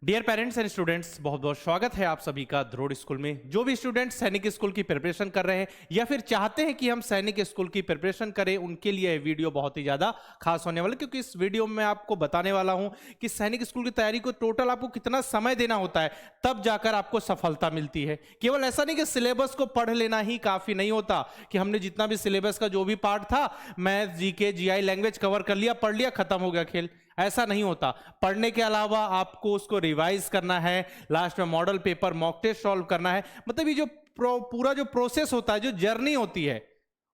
Dear parents and students, बहुत बहुत स्वागत है आप सभी का ध्रुव स्कूल में। जो भी स्टूडेंट्स सैनिक स्कूल की प्रिपरेशन कर रहे हैं या फिर चाहते हैं कि हम सैनिक स्कूल की प्रिपरेशन करें, उनके लिए यह वीडियो बहुत ही ज्यादा खास होने वाला है, क्योंकि इस वीडियो में आपको बताने वाला हूं कि सैनिक स्कूल की तैयारी को टोटल आपको कितना समय देना होता है, तब जाकर आपको सफलता मिलती है। केवल ऐसा नहीं कि सिलेबस को पढ़ लेना ही काफी नहीं होता कि हमने जितना भी सिलेबस का जो भी पार्ट था, math, GK, GI, language cover कर लिया, पढ़ लिया, खत्म हो गया खेल। ऐसा नहीं होता। पढ़ने के अलावा आपको उसको रिवाइज करना है, लास्ट में model paper, mock test solve करना है। मतलब ये जो पूरा जो प्रोसेस होता है, जो जर्नी होती है,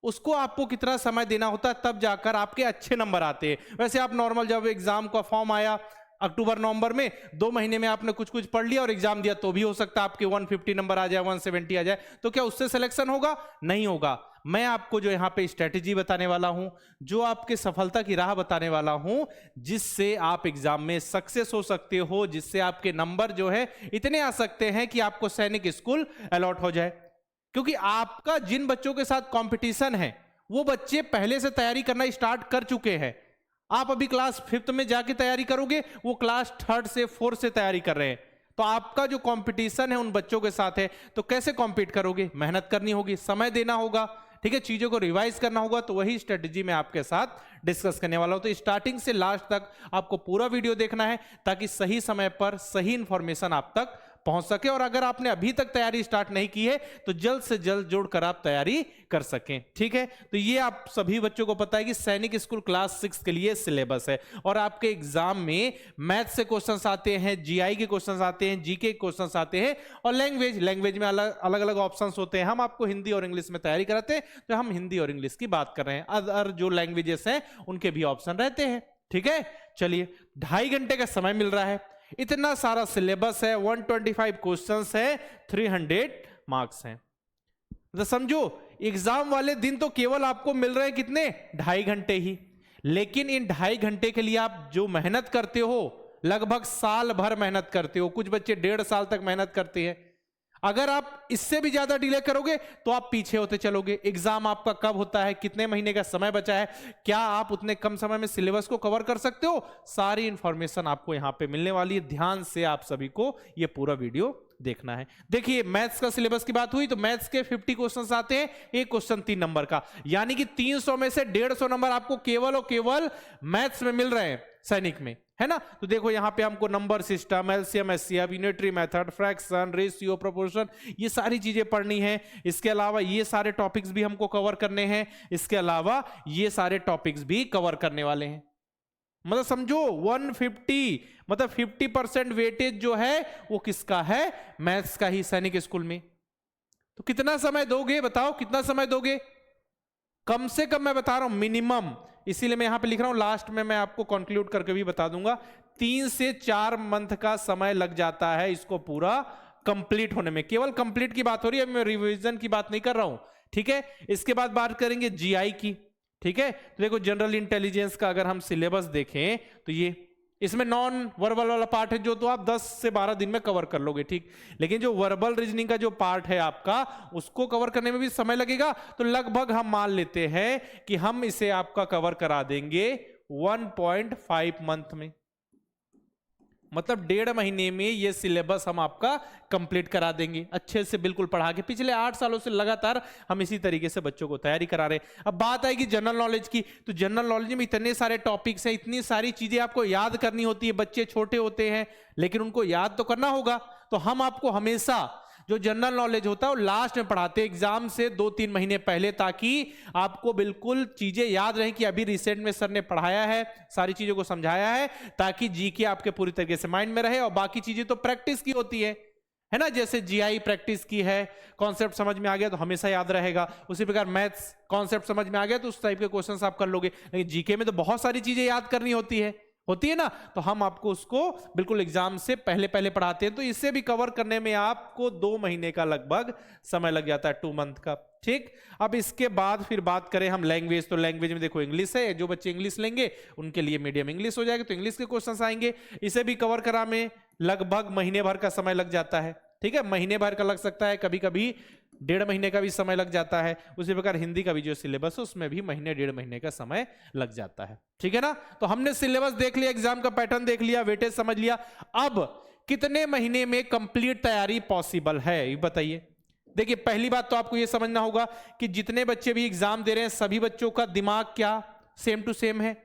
उसको आपको कितना समय देना होता है, तब जाकर आपके अच्छे नंबर आते हैं। वैसे आप नॉर्मल जब एग्जाम का फॉर्म आया अक्टूबर नवंबर में, 2 महीने में आपने कुछ कुछ पढ़ लिया और एग्जाम दिया, तो भी हो सकता है आपके 150 नंबर आ जाए, 170 आ जाए, तो क्या उससे सिलेक्शन होगा? नहीं होगा। मैं आपको जो यहां पे स्ट्रेटेजी बताने वाला हूं, जो आपके सफलता की राह बताने वाला हूं, जिससे आप एग्जाम में सक्सेस हो सकते हो, जिससे आपके नंबर जो है इतने आ सकते हैं कि आपको सैनिक स्कूल अलॉट हो जाए। क्योंकि आपका जिन बच्चों के साथ कंपटीशन है, वो बच्चे पहले से तैयारी करना स्टार्ट कर चुके हैं। आप अभी क्लास 5th में जाके तैयारी करोगे, वो क्लास 3rd से 4th से तैयारी कर रहे हैं। तो आपका जो कंपटीशन है उन बच्चों के साथ है, तो कैसे कॉम्पीट करोगे? मेहनत करनी होगी, समय देना होगा, ठीक है, चीजों को रिवाइज करना होगा। तो वही स्ट्रेटेजी मैं आपके साथ डिस्कस करने वाला हूं। तो स्टार्टिंग से लास्ट तक आपको पूरा वीडियो देखना है, ताकि सही समय पर सही इंफॉर्मेशन आप तक पहुंच सके। और अगर आपने अभी तक तैयारी स्टार्ट नहीं की है, तो जल्द से जल्द जोड़कर आप तैयारी कर सकें, ठीक है। तो ये आप सभी बच्चों को पता है कि सैनिक स्कूल क्लास 6 के लिए सिलेबस है, और आपके एग्जाम में मैथ से क्वेश्चंस आते हैं, जीआई के क्वेश्चंस आते हैं, जीके के क्वेश्चंस आते हैं, और लैंग्वेज में अलग अलग ऑप्शंस होते हैं। हम आपको हिंदी और इंग्लिश में तैयारी कराते हैं, तो हम हिंदी और इंग्लिश की बात कर रहे हैं। अदर जो लैंग्वेजेस हैं उनके भी ऑप्शन रहते हैं, ठीक है। चलिए, 2.5 घंटे का समय मिल रहा है, इतना सारा सिलेबस है, 125 क्वेश्चंस है, 300 मार्क्स हैं। तो समझो, एग्जाम वाले दिन तो केवल आपको मिल रहे हैं कितने? 2.5 घंटे ही। लेकिन इन 2.5 घंटे के लिए आप जो मेहनत करते हो, लगभग साल भर मेहनत करते हो। कुछ बच्चे 1.5 साल तक मेहनत करते हैं। अगर आप इससे भी ज्यादा डिले करोगे तो आप पीछे होते चलोगे। एग्जाम आपका कब होता है, कितने महीने का समय बचा है, क्या आप उतने कम समय में सिलेबस को कवर कर सकते हो? सारी इंफॉर्मेशन आपको यहां पे मिलने वाली है। ध्यान से आप सभी को ये पूरा वीडियो देखना है। देखिए, मैथ्स का सिलेबस की बात हुई तो मैथ्स के 50 क्वेश्चंस आते हैं, एक क्वेश्चन 3 नंबर का, यानी कि 300 में से 150 नंबर आपको केवल और केवल मैथ्स में मिल रहे हैं सैनिक में, है ना। तो देखो, यहां पे हमको number system, LCM, HCF, unitary method, fraction, ratio, proportion, ये सारी चीजें पढ़नी है। इसके अलावा ये सारे टॉपिक्स भी हमको कवर करने हैं। इसके अलावा ये सारे टॉपिक्स भी कवर करने वाले हैं। मतलब समझो 150, मतलब 50% वेटेज जो है वो किसका है? मैथ्स का ही, सैनिक स्कूल में। तो कितना समय दोगे? बताओ, कितना समय दोगे? कम से कम मैं बता रहा हूं, मिनिमम, इसीलिए मैं यहां पे लिख रहा हूं, लास्ट में मैं आपको कंक्लूड करके भी बता दूंगा, 3 से 4 मंथ का समय लग जाता है इसको पूरा कंप्लीट होने में। केवल कंप्लीट की बात हो रही है, मैं रिवीजन की बात नहीं कर रहा हूं, ठीक है। इसके बाद बात करेंगे जीआई की, ठीक है। तो देखो, जनरल इंटेलिजेंस का अगर हम सिलेबस देखें तो ये, इसमें नॉन वर्बल वाला पार्ट है जो तो आप 10 से 12 दिन में कवर कर लोगे, ठीक। लेकिन जो वर्बल रीजनिंग का जो पार्ट है आपका, उसको कवर करने में भी समय लगेगा। तो लगभग हम मान लेते हैं कि हम इसे आपका कवर करा देंगे 1.5 मंथ में। मतलब 1.5 महीने में ये सिलेबस हम आपका कंप्लीट करा देंगे, अच्छे से बिल्कुल पढ़ा के। पिछले 8 सालों से लगातार हम इसी तरीके से बच्चों को तैयारी करा रहे हैं। अब बात आएगी जनरल नॉलेज की, तो जनरल नॉलेज में इतने सारे टॉपिक्स हैं, इतनी सारी चीजें आपको याद करनी होती है। बच्चे छोटे होते हैं, लेकिन उनको याद तो करना होगा। तो हम आपको हमेशा जो जनरल नॉलेज होता है वो लास्ट में पढ़ाते हैं, एग्जाम से 2-3 महीने पहले, ताकि आपको बिल्कुल चीजें याद रहें कि अभी रिसेंट में सर ने पढ़ाया है, सारी चीजों को समझाया है, ताकि जीके आपके पूरी तरीके से माइंड में रहे। और बाकी चीजें तो प्रैक्टिस की होती है ना। जैसे जीआई प्रैक्टिस की है, कॉन्सेप्ट समझ में आ गया तो हमेशा याद रहेगा। उसी प्रकार मैथ्स कॉन्सेप्ट समझ में आ गया तो उस टाइप के क्वेश्चंस आप कर लोगे। लेकिन जीके में तो बहुत सारी चीजें याद करनी होती है ना। तो हम आपको उसको बिल्कुल एग्जाम से पहले पहले पढ़ाते हैं। तो इसे भी कवर करने में आपको 2 महीने का लगभग समय लग जाता है, 2 मंथ का, ठीक। अब इसके बाद फिर बात करें हम लैंग्वेज, तो लैंग्वेज में देखो इंग्लिश है, जो बच्चे इंग्लिश लेंगे उनके लिए मीडियम इंग्लिश हो जाएगा, तो इंग्लिश के क्वेश्चंस आएंगे। इसे भी कवर करा में लगभग महीने भर का समय लग जाता है, ठीक है। महीने भर का लग सकता है, कभी कभी 1.5 महीने का भी समय लग जाता है। उसी प्रकार हिंदी का भी जो सिलेबस है उसमें भी महीने 1.5 महीने का समय लग जाता है, ठीक है ना। तो हमने सिलेबस देख लिया, एग्जाम का पैटर्न देख लिया, वेटेज समझ लिया। अब कितने महीने में कंप्लीट तैयारी पॉसिबल है, ये बताइए। देखिए पहली बात तो आपको ये समझना होगा कि जितने बच्चे भी एग्जाम दे रहे हैं सभी बच्चों का दिमाग क्या सेम टू सेम है?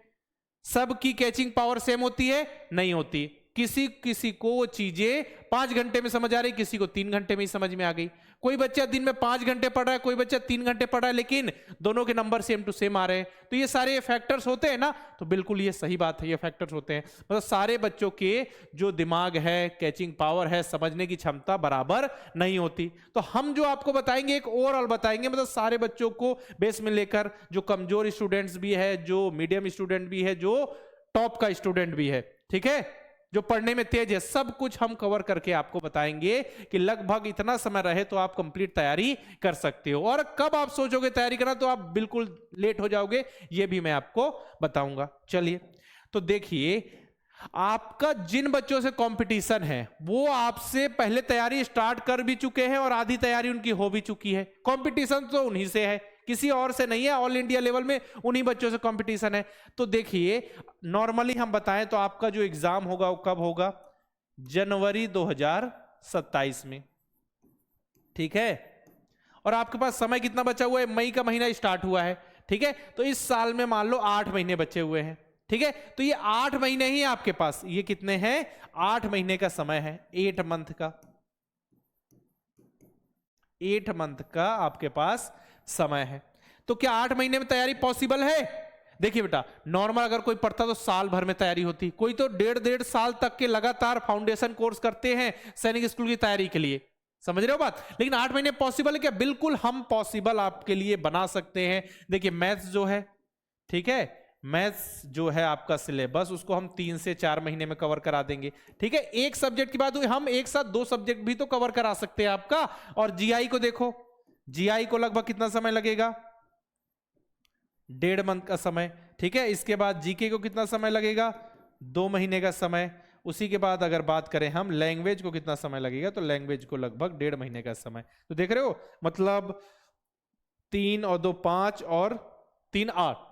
सबकी कैचिंग पावर सेम होती है? नहीं होती। किसी किसी को वो चीजें 5 घंटे में समझ आ रही, किसी को 3 घंटे में ही समझ में आ गई। कोई बच्चा दिन में 5 घंटे पढ़ रहा है, कोई बच्चा 3 घंटे पढ़ रहा है, लेकिन दोनों के नंबर सेम टू सेम आ रहे हैं। तो ये सारे फैक्टर्स होते हैं ना, तो बिल्कुल ये सही बात है, ये फैक्टर्स होते हैं। मतलब सारे बच्चों के जो दिमाग है, कैचिंग पावर है, समझने की क्षमता बराबर नहीं होती। तो हम जो आपको बताएंगे एक ओवरऑल बताएंगे, मतलब सारे बच्चों को बेस में लेकर, जो कमजोर स्टूडेंट्स भी है, जो मीडियम स्टूडेंट भी है, जो टॉप का स्टूडेंट भी है, ठीक है, जो पढ़ने में तेज है, सब कुछ हम कवर करके आपको बताएंगे कि लगभग इतना समय रहे तो आप कंप्लीट तैयारी कर सकते हो। और कब आप सोचोगे तैयारी करना तो आप बिल्कुल लेट हो जाओगे, ये भी मैं आपको बताऊंगा। चलिए तो देखिए, आपका जिन बच्चों से कंपटीशन है वो आपसे पहले तैयारी स्टार्ट कर भी चुके हैं और आधी तैयारी उनकी हो भी चुकी है। कंपटीशन तो उन्हीं से है, किसी और से नहीं है। ऑल इंडिया लेवल में उन्हीं बच्चों से कंपटीशन है। तो देखिए नॉर्मली हम बताएं तो आपका जो एग्जाम होगा वो कब होगा? जनवरी 2027 में, ठीक है। और आपके पास समय कितना बचा हुआ है? मई का महीना स्टार्ट हुआ है, ठीक है। तो इस साल में मान लो 8 महीने बचे हुए हैं, ठीक है। तो ये 8 महीने ही आपके पास, ये कितने हैं? 8 महीने का समय है, 8 मंथ का, 8 मंथ का आपके पास समय है। तो क्या 8 महीने में तैयारी पॉसिबल है? देखिए बेटा, नॉर्मल अगर कोई पढ़ता तो साल भर में तैयारी होती, कोई तो 1.5 साल तक के लगातार फाउंडेशन कोर्स करते हैं सैनिक स्कूल की तैयारी के लिए, समझ रहे हो बात। लेकिन 8 महीने पॉसिबल है क्या? बिल्कुल हम पॉसिबल आपके लिए बना सकते हैं। देखिए मैथ्स जो है, ठीक है, मैथ्स जो है आपका सिलेबस, उसको हम 3 से 4 महीने में कवर करा देंगे, ठीक है। एक सब्जेक्ट की बात हुई, हम एक साथ 2 सब्जेक्ट भी तो कवर करा सकते हैं आपका। और जीआई को देखो, जीआई को लगभग कितना समय लगेगा? 1.5 मंथ का समय, ठीक है। इसके बाद जीके को कितना समय लगेगा? 2 महीने का समय। उसी के बाद अगर बात करें हम लैंग्वेज को कितना समय लगेगा, तो लैंग्वेज को लगभग 1.5 महीने का समय। तो देख रहे हो, मतलब 3 और 2 5 और 3 8,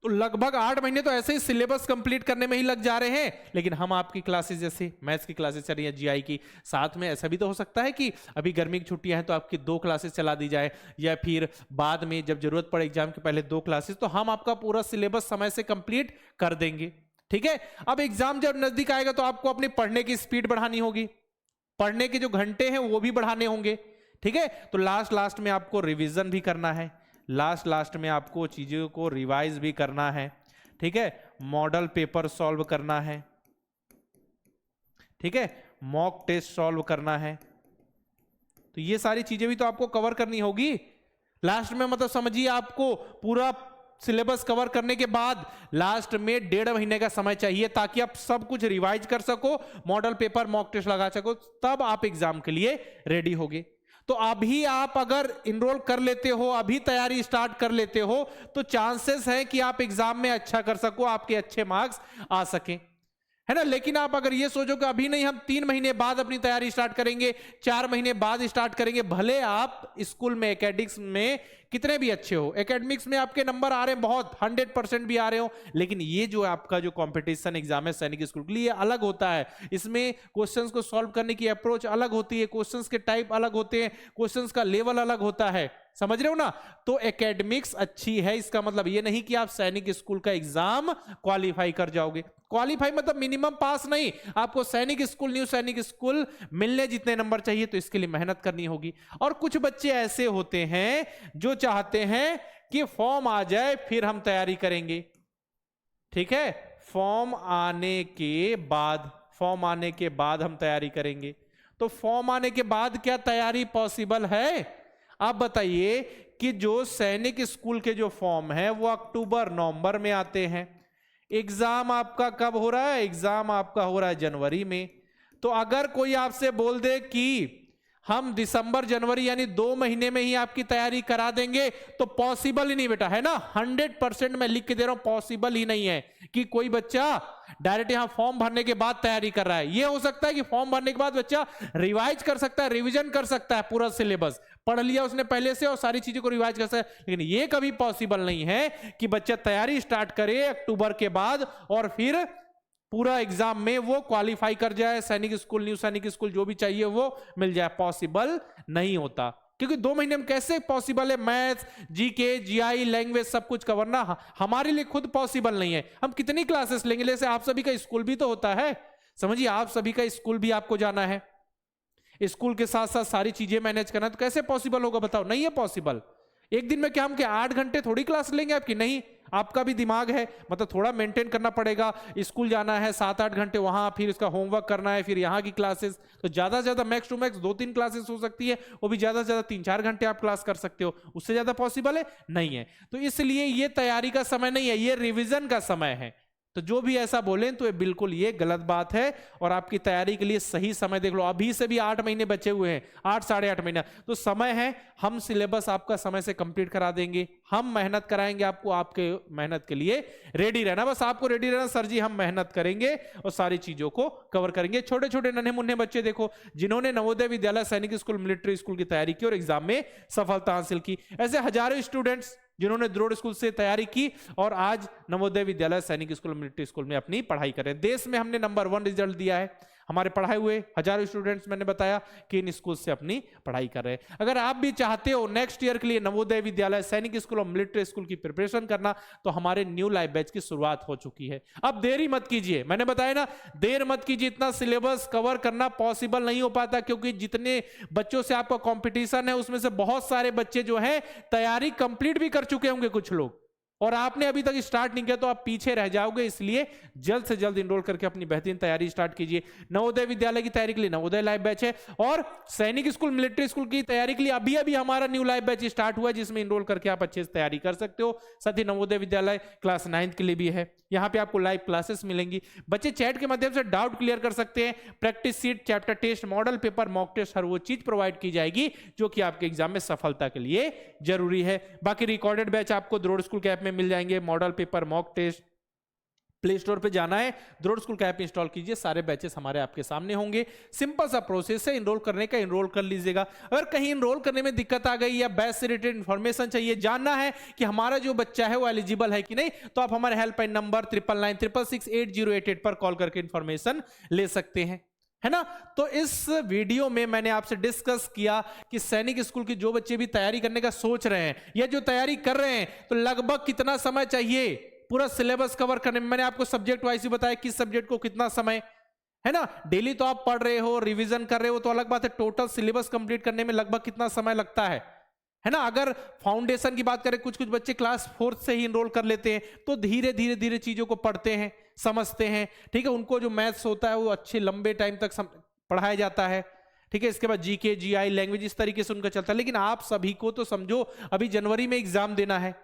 तो लगभग 8 महीने तो ऐसे ही सिलेबस कंप्लीट करने में ही लग जा रहे हैं। लेकिन हम आपकी क्लासेस जैसे मैथ्स की क्लासेस चल रही है, जीआई की, साथ में ऐसा भी तो हो सकता है कि अभी गर्मी की छुट्टियां हैं तो आपकी 2 क्लासेस चला दी जाए, या फिर बाद में जब जरूरत पड़े एग्जाम के पहले 2 क्लासेस, तो हम आपका पूरा सिलेबस समय से कंप्लीट कर देंगे, ठीक है। अब एग्जाम जब नजदीक आएगा तो आपको अपनी पढ़ने की स्पीड बढ़ानी होगी, पढ़ने के जो घंटे हैं वो भी बढ़ाने होंगे, ठीक है। तो लास्ट में आपको रिविजन भी करना है, लास्ट में आपको चीजों को रिवाइज भी करना है, ठीक है। मॉडल पेपर सॉल्व करना है, ठीक है, मॉक टेस्ट सॉल्व करना है। तो ये सारी चीजें भी तो आपको कवर करनी होगी लास्ट में। मतलब समझिए, आपको पूरा सिलेबस कवर करने के बाद लास्ट में 1.5 महीने का समय चाहिए, ताकि आप सब कुछ रिवाइज कर सको, मॉडल पेपर मॉक टेस्ट लगा सको, तब आप एग्जाम के लिए रेडी होगे। तो अभी आप अगर इनरोल कर लेते हो, अभी तैयारी स्टार्ट कर लेते हो, तो चांसेस है कि आप एग्जाम में अच्छा कर सको, आपके अच्छे मार्क्स आ सके, है ना। लेकिन आप अगर ये सोचो कि अभी नहीं, हम 3 महीने बाद अपनी तैयारी स्टार्ट करेंगे, 4 महीने बाद स्टार्ट करेंगे, भले आप स्कूल में एकेडमिक्स में कितने भी अच्छे हो, एकेडमिक्स में आपके नंबर आ रहे हैं बहुत, 100% भी आ रहे हो, लेकिन ये जो आपका जो कंपटीशन एग्जाम है सैनिक स्कूल के लिए अलग होता है। इसमें क्वेश्चंस को सॉल्व करने की अप्रोच अलग होती है, क्वेश्चंस के टाइप अलग होते हैं, क्वेश्चंस का लेवल अलग होता है, समझ रहे हो ना। तो एकेडमिक्स अच्छी है, इसका मतलब ये नहीं कि आप सैनिक स्कूल का एग्जाम क्वालिफाई कर जाओगे। क्वालिफाई मतलब मिनिमम पास नहीं, आपको सैनिक स्कूल, न्यू सैनिक स्कूल मिलने जितने नंबर चाहिए, तो इसके लिए मेहनत करनी होगी। और कुछ बच्चे ऐसे होते हैं जो चाहते हैं कि फॉर्म आ जाए फिर हम तैयारी करेंगे, ठीक है, फॉर्म आने के बाद हम तैयारी करेंगे। तो फॉर्म आने के बाद क्या तैयारी पॉसिबल है? आप बताइए कि जो सैनिक स्कूल के जो फॉर्म है वो अक्टूबर नवंबर में आते हैं, एग्जाम आपका कब हो रहा है? एग्जाम आपका हो रहा है जनवरी में। तो अगर कोई आपसे बोल दे कि हम दिसंबर जनवरी यानी 2 महीने में ही आपकी तैयारी करा देंगे, तो पॉसिबल ही नहीं बेटा, है ना। 100% मैं लिख के दे रहा हूं, पॉसिबल ही नहीं है कि कोई बच्चा डायरेक्ट यहां फॉर्म भरने के बाद तैयारी कर रहा है। ये हो सकता है कि फॉर्म भरने के बाद बच्चा रिवाइज कर सकता है, रिवीजन कर सकता है, पूरा सिलेबस पढ़ लिया उसने पहले से और सारी चीजों को रिवाइज कर सकता है। लेकिन ये कभी पॉसिबल नहीं है कि बच्चा तैयारी स्टार्ट करे अक्टूबर के बाद और फिर पूरा एग्जाम में वो क्वालिफाई कर जाए, सैनिक स्कूल, न्यू सैनिक स्कूल जो भी चाहिए वो मिल जाए, पॉसिबल नहीं होता। क्योंकि 2 महीने में कैसे पॉसिबल है? मैथ्स, जीके, जीआई, लैंग्वेज सब कुछ कवरना हमारे लिए खुद पॉसिबल नहीं है। हम कितनी क्लासेस लेंगे? जैसे आप सभी का स्कूल भी तो होता है, समझिए आप सभी का स्कूल भी आपको जाना है, स्कूल के साथ साथ सारी चीजें मैनेज करना, तो कैसे पॉसिबल होगा बताओ? नहीं है पॉसिबल। एक दिन में क्या हम 8 घंटे थोड़ी क्लास लेंगे आपकी? नहीं, आपका भी दिमाग है, मतलब थोड़ा मेंटेन करना पड़ेगा। स्कूल जाना है 7-8 घंटे वहां, फिर इसका होमवर्क करना है, फिर यहाँ की क्लासेस, तो ज्यादा से ज्यादा मैक्स टू मैक्स 2-3 क्लासेस हो सकती है, वो भी ज्यादा से ज्यादा 3-4 घंटे आप क्लास कर सकते हो, उससे ज्यादा पॉसिबल है नहीं है। तो इसलिए ये तैयारी का समय नहीं है, ये रिविजन का समय है। तो जो भी ऐसा बोले तो ये बिल्कुल ये गलत बात है, और आपकी तैयारी के लिए सही समय देख लो, अभी से भी 8 महीने बचे हुए हैं, 8 साढ़े 8 महीना तो समय है। हम सिलेबस आपका समय से कंप्लीट करा देंगे, हम मेहनत कराएंगे आपको, आपके मेहनत के लिए रेडी रहना, बस आपको रेडी रहना। सर जी हम मेहनत करेंगे और सारी चीजों को कवर करेंगे। छोटे छोटे नन्हे मुन्ने बच्चे देखो, जिन्होंने नवोदय विद्यालय, सैनिक स्कूल, मिलिट्री स्कूल की तैयारी की और एग्जाम में सफलता हासिल की, ऐसे हजारों स्टूडेंट्स जिन्होंने द्रोड़ स्कूल से तैयारी की और आज नवोदय विद्यालय, सैनिक स्कूल, मिलिट्री स्कूल में अपनी पढ़ाई कर रहे हैं। देश में हमने नंबर 1 रिजल्ट दिया है, हमारे पढ़ाए हुए हजारों स्टूडेंट्स, मैंने बताया कि इन स्कूल से अपनी पढ़ाई कर रहे हैं। अगर आप भी चाहते हो नेक्स्ट ईयर के लिए नवोदय विद्यालय, सैनिक स्कूल और मिलिट्री स्कूल की प्रिपरेशन करना, तो हमारे न्यू लाइव बैच की शुरुआत हो चुकी है। अब देरी मत कीजिए, मैंने बताया ना, देर मत कीजिए। इतना सिलेबस कवर करना पॉसिबल नहीं हो पाता, क्योंकि जितने बच्चों से आपका कंपटीशन है उसमें से बहुत सारे बच्चे जो है तैयारी कंप्लीट भी कर चुके होंगे कुछ लोग, और आपने अभी तक स्टार्ट नहीं किया तो आप पीछे रह जाओगे। इसलिए जल्द से जल्द इनरोल करके अपनी बेहतरीन तैयारी स्टार्ट कीजिए। नवोदय विद्यालय की तैयारी के लिए नवोदय लाइव बैच है, और सैनिक स्कूल, मिलिट्री स्कूल की तैयारी के लिए अभी अभी हमारा न्यू लाइव बैच स्टार्ट हुआ है, जिसमें इनरोल करके आप अच्छे से तैयारी कर सकते हो। साथ ही नवोदय विद्यालय क्लास 9 के लिए भी है, यहाँ पे आपको लाइव क्लासेस मिलेंगी। बच्चे चैट के माध्यम से डाउट क्लियर कर सकते हैं, practice sheet, chapter test, model paper, mock test, हर वो चीज प्रोवाइड की जाएगी जो कि आपके एग्जाम में सफलता के लिए जरूरी है। बाकी रिकॉर्डेड बैच आपको द्रोड़ स्कूल के ऐप में मिल जाएंगे, model paper, mock test. Play store पे जाना है, द्रोड़ स्कूल का ऐप इंस्टॉल कीजिए, सारे बैचेस हमारे आपके सामने होंगे। सिंपल सा प्रोसेस है इनरोल करने का, इनरोल कर लीजिएगा। अगर कहीं इनरोल करने में दिक्कत आ गई या बैच से रिलेटेड इन्फॉर्मेशन चाहिए, जानना है कि हमारा जो बच्चा है वो एलिजिबल है कि नहीं, तो आप हमारे हेल्पलाइन नंबर 9996668088 पर कॉल करके इन्फॉर्मेशन ले सकते हैं, है ना। तो इस वीडियो में मैंने आपसे डिस्कस किया कि सैनिक स्कूल की जो बच्चे भी तैयारी करने का सोच रहे हैं या जो तैयारी कर रहे हैं, तो लगभग कितना समय चाहिए पूरा सिलेबस कवर करने में। मैंने आपको सब्जेक्ट वाइज भी बताया किस सब्जेक्ट को कितना समय, है ना। डेली तो आप पढ़ रहे हो, रिवीजन कर रहे हो तो अलग बात है, टोटल सिलेबस कंप्लीट करने में लगभग कितना समय लगता है ना। अगर फाउंडेशन की बात करें, कुछ कुछ बच्चे क्लास 4 से ही इनरोल कर लेते हैं, तो धीरे धीरे धीरे चीजों को पढ़ते हैं, समझते हैं, ठीक है। उनको जो मैथ्स होता है वो अच्छे लंबे टाइम तक पढ़ाया जाता है, ठीक है। इसके बाद जीके, जीआई, लैंग्वेज, इस तरीके से उनका चलता है। लेकिन आप सभी को तो समझो अभी जनवरी में एग्जाम देना है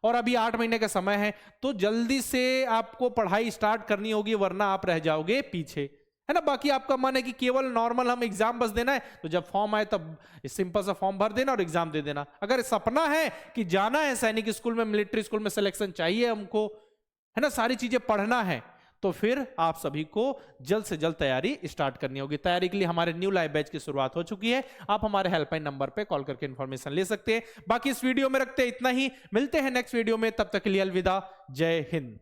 और अभी 8 महीने का समय है, तो जल्दी से आपको पढ़ाई स्टार्ट करनी होगी, वरना आप रह जाओगे पीछे, है ना। बाकी आपका मन है कि केवल नॉर्मल हम एग्जाम बस देना है, तो जब फॉर्म आए तब सिंपल सा फॉर्म भर देना और एग्जाम दे देना। अगर सपना है कि जाना है सैनिक स्कूल में, मिलिट्री स्कूल में सिलेक्शन चाहिए हमको, है ना, सारी चीजें पढ़ना है, तो फिर आप सभी को जल्द से जल्द तैयारी स्टार्ट करनी होगी। तैयारी के लिए हमारे न्यू लाइव बैच की शुरुआत हो चुकी है, आप हमारे हेल्पलाइन नंबर पे कॉल करके इंफॉर्मेशन ले सकते हैं। बाकी इस वीडियो में रखते हैं इतना ही, मिलते हैं नेक्स्ट वीडियो में, तब तक के लिए अलविदा, जय हिंद।